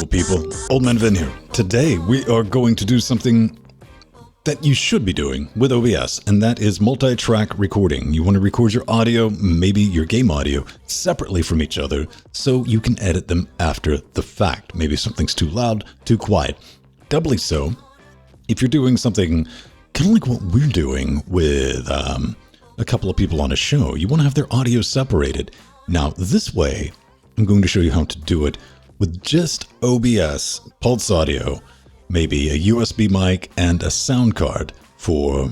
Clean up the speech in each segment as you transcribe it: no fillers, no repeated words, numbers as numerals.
people, Old Man Vin here. Today we are going to do something that you should be doing with OBS, and that is multi-track recording. You want to record your audio, maybe your game audio, separately from each other so you can edit them after the fact. Maybe something's too loud, too quiet. Doubly so if you're doing something kind of like what we're doing with a couple of people on a show. You want to have their audio separated. Now, this way, I'm going to show you how to do it with just OBS, Pulse Audio, maybe a USB mic and a sound card for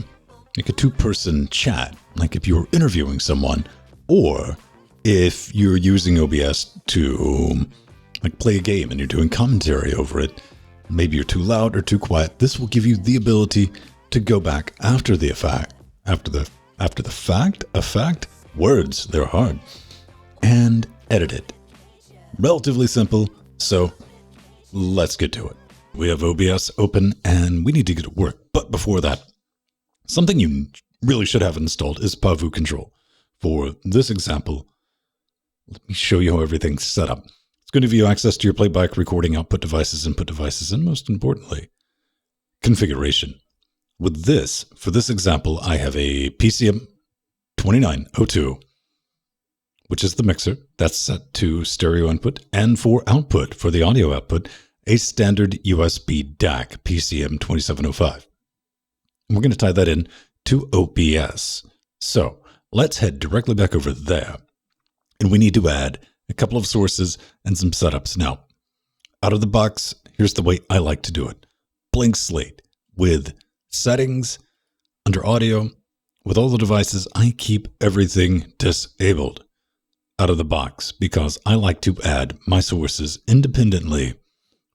like a two-person chat, like if you're interviewing someone, or if you're using OBS to like play a game and you're doing commentary over it. Maybe you're too loud or too quiet. This will give you the ability to go back after the fact, words, they're hard, and edit it. Relatively simple, so let's get to it. We have OBS open and we need to get to work. But before that, something you really should have installed is Pavu Control. For this example, let me show you how everything's set up. It's going to give you access to your playback, recording, output devices, input devices, and most importantly, configuration. With this, for this example, I have a PCM 2902, which is the mixer that's set to stereo input, and for output, for the audio output, a standard USB DAC PCM 2705. And we're going to tie that in to OBS. So let's head directly back over there. And we need to add a couple of sources and some setups. Now, out of the box, here's the way I like to do it. Blank slate with settings under audio. With all the devices, I keep everything disabled out of the box because I like to add my sources independently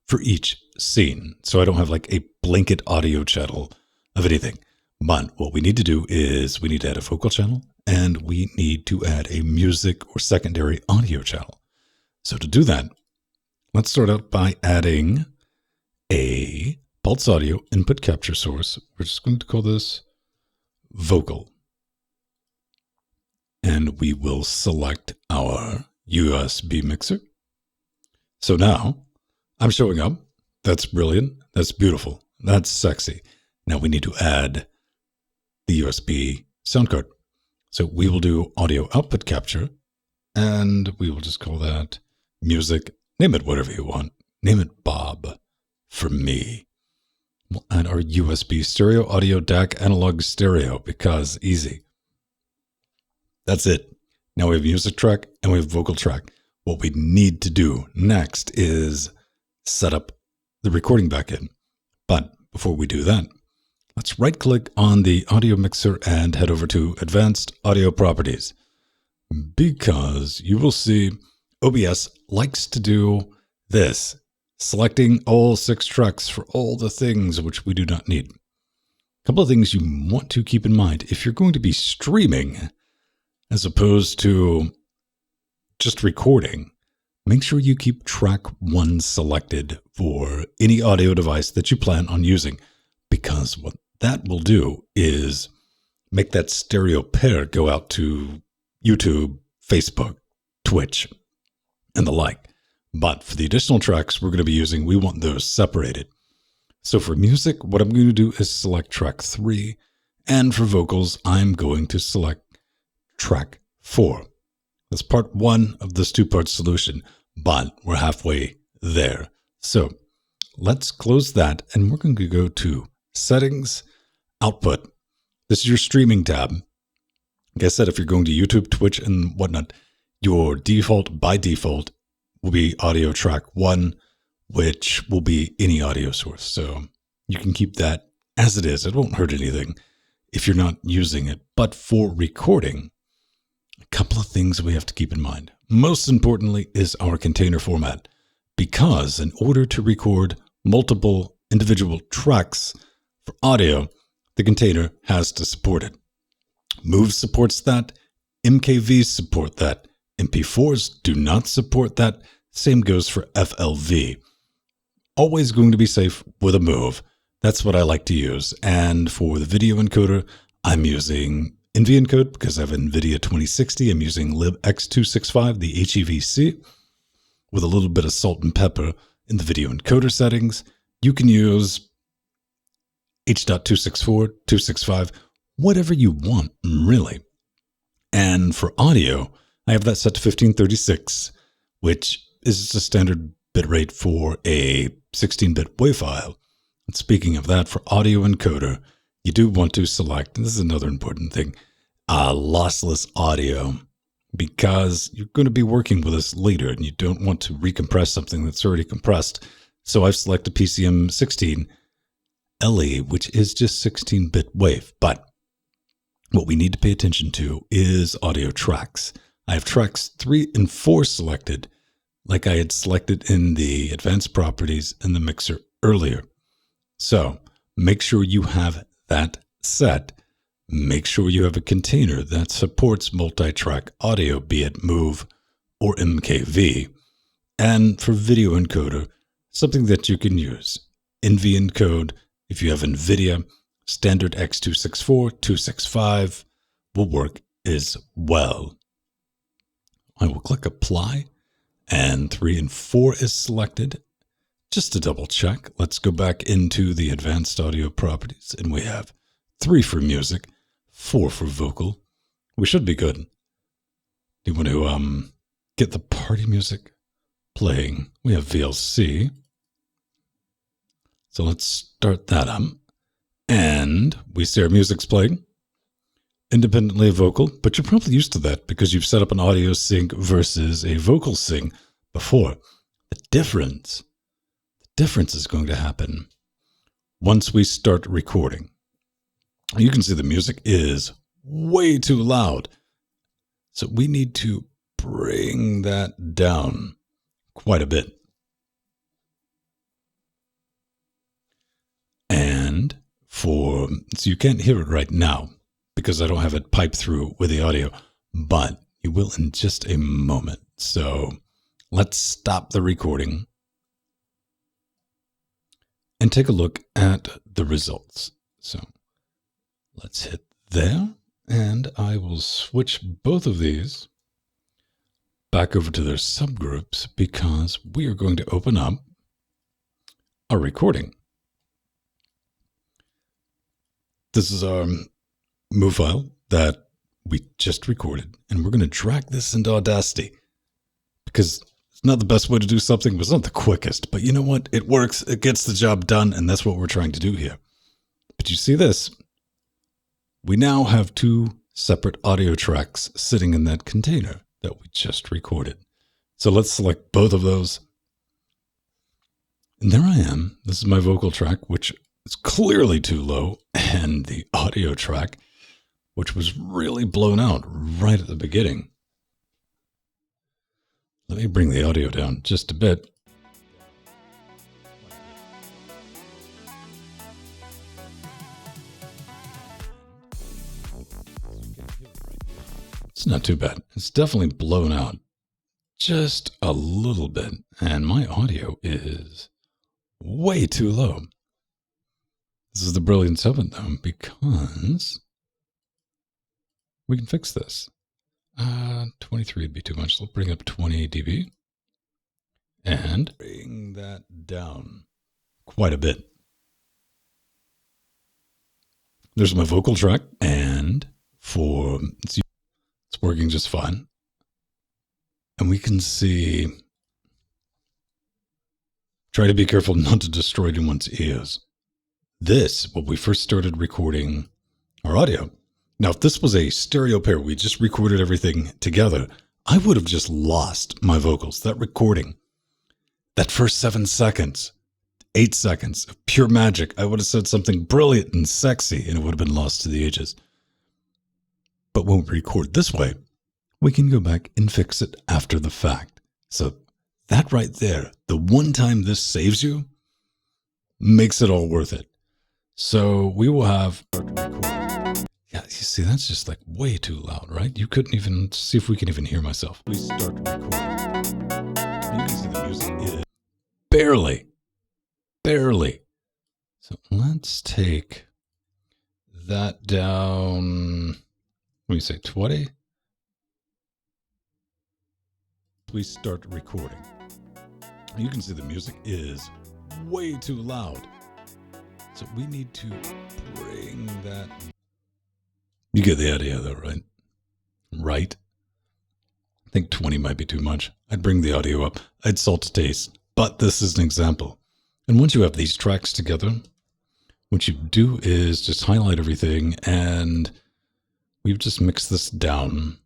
for each scene. So I don't have like a blanket audio channel of anything. But what we need to do is we need to add a vocal channel and we need to add a music or secondary audio channel. So to do that, let's start out by adding a Pulse Audio input capture source. We're just going to call this vocal. And we will select our USB mixer. So now I'm showing up. That's brilliant. That's beautiful. That's sexy. Now we need to add the USB sound card. So we will do audio output capture and we will just call that music. Name it whatever you want. Name it Bob for me. We'll add our USB stereo audio DAC analog stereo because easy. That's it. Now we have music track and we have vocal track. What we need to do next is set up the recording backend. But before we do that, let's right click on the audio mixer and head over to Advanced Audio Properties. Because you will see OBS likes to do this, selecting all 6 tracks for all the things which we do not need. A couple of things you want to keep in mind. If you're going to be streaming, as opposed to just recording, make sure you keep track 1 selected for any audio device that you plan on using, because what that will do is make that stereo pair go out to YouTube, Facebook, Twitch, and the like. But for the additional tracks we're going to be using, we want those separated. So for music, what I'm going to do is select track 3, and for vocals, I'm going to select track 4. That's part 1 of this 2-part solution, but we're halfway there. So let's close that and we're going to go to settings, output. This is your streaming tab. Like I said, if you're going to YouTube, Twitch, and whatnot, your default by default will be audio track 1, which will be any audio source. So you can keep that as it is. It won't hurt anything if you're not using it. But for recording, a couple of things we have to keep in mind. Most importantly is our container format, because in order to record multiple individual tracks for audio, the container has to support it. Move supports that. MKVs support that. MP4s do not support that. Same goes for FLV. Always going to be safe with a Move. That's what I like to use. And for the video encoder, I'm using NVEncode because I have NVIDIA 2060. I'm using libx265, the HEVC, with a little bit of salt and pepper in the video encoder settings, you can use H.264, 265, whatever you want, really. And for audio, I have that set to 1536, which is the standard bitrate for a 16-bit WAV file. And speaking of that, for audio encoder, you do want to select, and this is another important thing, lossless audio, because you're going to be working with this later and you don't want to recompress something that's already compressed. So I've selected PCM 16 LE, which is just 16-bit WAV. But what we need to pay attention to is audio tracks. I have tracks 3 and 4 selected, like I had selected in the advanced properties in the mixer earlier. So make sure you have that set. Make sure you have a container that supports multi-track audio, be it MOV or MKV. And for video encoder, something that you can use. NVEncode, if you have NVIDIA, standard X264, 265 will work as well. I will click apply and 3 and 4 is selected. Just to double check, let's go back into the advanced audio properties and we have 3 for music, 4 for vocal. We should be good. Do you want to get the party music playing? We have VLC. So let's start that up. And we see our music's playing. Independently of vocal, but you're probably used to that because you've set up an audio sync versus a vocal sync before. The difference is going to happen once we start recording. You can see the music is way too loud. So we need to bring that down quite a bit. And so you can't hear it right now because I don't have it piped through with the audio, but you will in just a moment. So let's stop the recording and take a look at the results. So let's hit there, and I will switch both of these back over to their subgroups because we are going to open up our recording. This is our MOV file that we just recorded, and we're going to drag this into Audacity because it's not the best way to do something, but it's not the quickest. But you know what? It works. It gets the job done, and that's what we're trying to do here. But you see this? We now have 2 separate audio tracks sitting in that container that we just recorded. So let's select both of those. And there I am. This is my vocal track, which is clearly too low, and the audio track, which was really blown out right at the beginning. Let me bring the audio down just a bit. It's not too bad. It's definitely blown out just a little bit, and my audio is way too low. This is the brilliance of it, though, because we can fix this. 23 would be too much. So let's bring up 20 dB and bring that down quite a bit. There's my vocal track, and it's working just fine. And we can see, try to be careful not to destroy anyone's ears. This, when we first started recording our audio. Now, if this was a stereo pair, we just recorded everything together, I would have just lost my vocals. That recording, that first 7 seconds, 8 seconds of pure magic, I would have said something brilliant and sexy, and it would have been lost to the ages. But when we record this way, we can go back and fix it after the fact. So that right there, the one time this saves you, makes it all worth it. So we will have... Yeah, you see, that's just like way too loud, right? You couldn't even see if we can even hear myself. We start recording. You can see the music is barely. So let's take that down. Let me say 20. We start recording. You can see the music is way too loud. So we need to bring that. You get the idea though, right? Right? I think 20 might be too much. I'd bring the audio up. I'd salt to taste. But this is an example. And once you have these tracks together, what you do is just highlight everything, and we've just mixed this down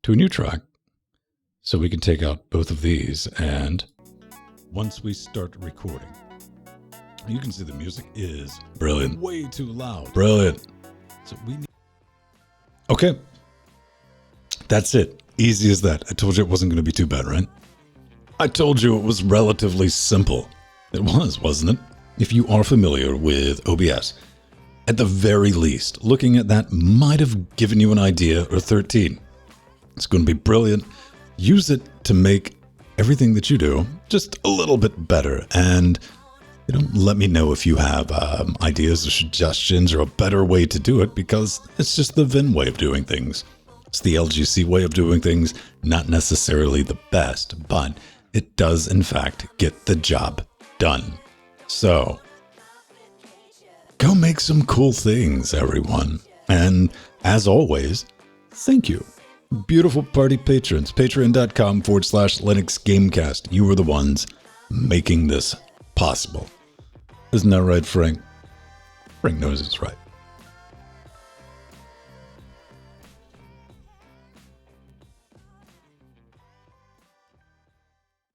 to a new track. So we can take out both of these, and once we start recording, you can see the music is brilliant. Way too loud. Brilliant. So we need... Okay. That's it. Easy as that. I told you it wasn't going to be too bad, right? I told you it was relatively simple. It was, wasn't it? If you are familiar with OBS, at the very least, looking at that might have given you an idea or 13. It's going to be brilliant. Use it to make everything that you do just a little bit better. And let me know if you have ideas or suggestions or a better way to do it, because it's just the Vin way of doing things. It's the LGC way of doing things, not necessarily the best, but it does in fact get the job done. So, go make some cool things, everyone. And as always, thank you. Beautiful party patrons, patreon.com/Linux Gamecast. You are the ones making this possible. Isn't that right, Frank? Frank knows it's right.